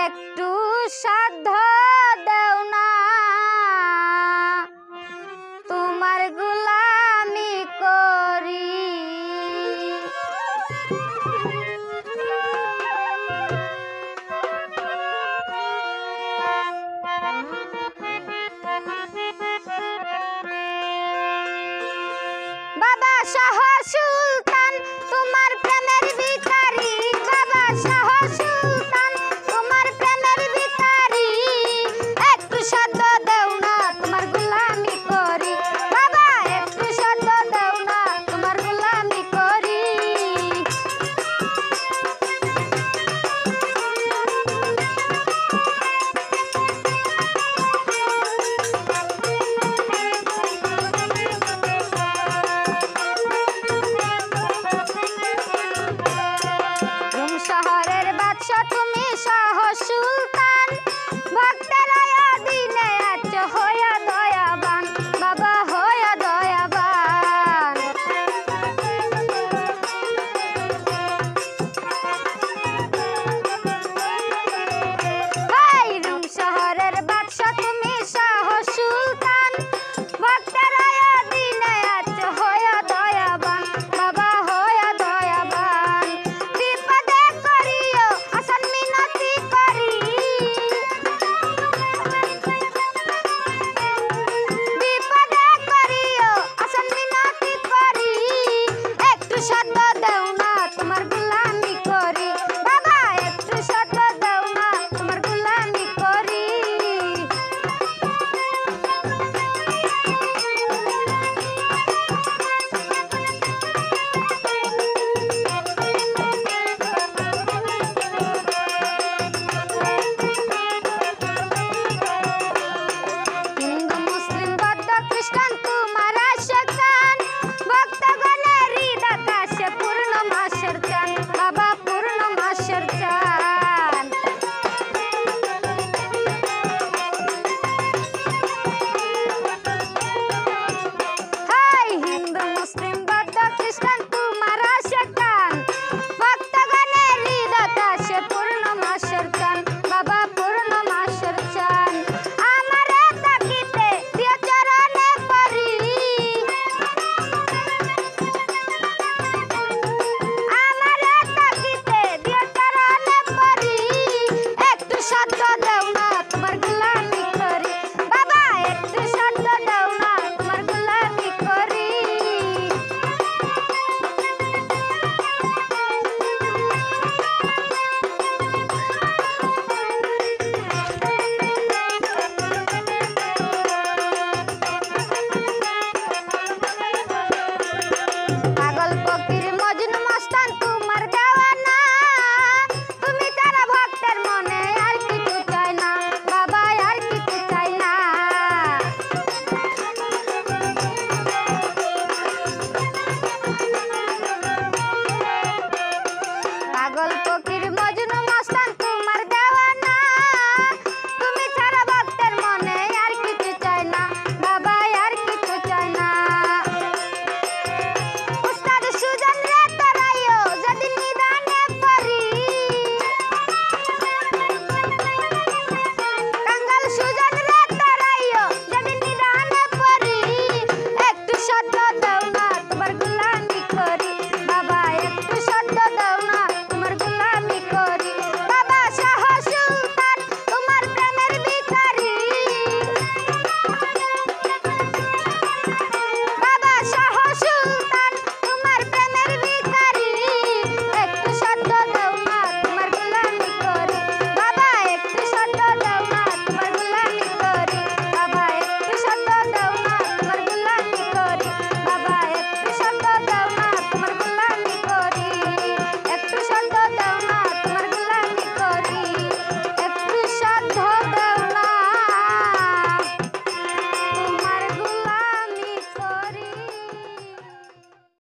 একটু সাধ্য দেও না, তোমার গোলামি করি। বাবা শাহ সুলতান তোমার প্রেমের ভিখারি, বাবা শাহ সুলতান তোমার প্রেমের ভিখারি, একটু সাধ্য দেও না তোমার গোলামি করি, বাবা একটু সাধ্য দেও না তোমার গোলামি করি। শহরের বাদশা তুমি শাহ সুলতান, ভক্তেরা দিনে আছো হইয়া দয়াবান, বাবা হইয়া দয়াবান। হাই রুম শহরের বাদশা তুমি শাহ সুলতান, ভক্তেরা দিনে আছো হইয়া দয়াবান, বাবা হইয়া দয়াবান। বিপদে করিও আসান মিনতি করি, বিপদে করিও আসান মিনতি করি, একটু সাধ্য দেও না তোমার গোলামি করি, বাবা একটু সাধ্য দেও না তোমার গোলামি করি। হিন্দু মুসলিম বৌদ্ধ খ্রিস্টান তোমার আশাকান, ভক্তগণের হৃদয় আকাশে পূর্ণ মাসের চান, বাবা পূর্ণ মাসের চান। হাই হিন্দু মুসলিম বৌদ্ধ খ্রিস্টান তোমার আশাকান, ভক্তগণের হৃদয় আকাশে পূর্ণ মাসের চান, বাবা পূর্ণ মাসের চান। আমারে তাকিতে দিও চরণে পড়ি, আমারে তাকিতে দিও চরণে পড়ি, একটু সাধ্য দেও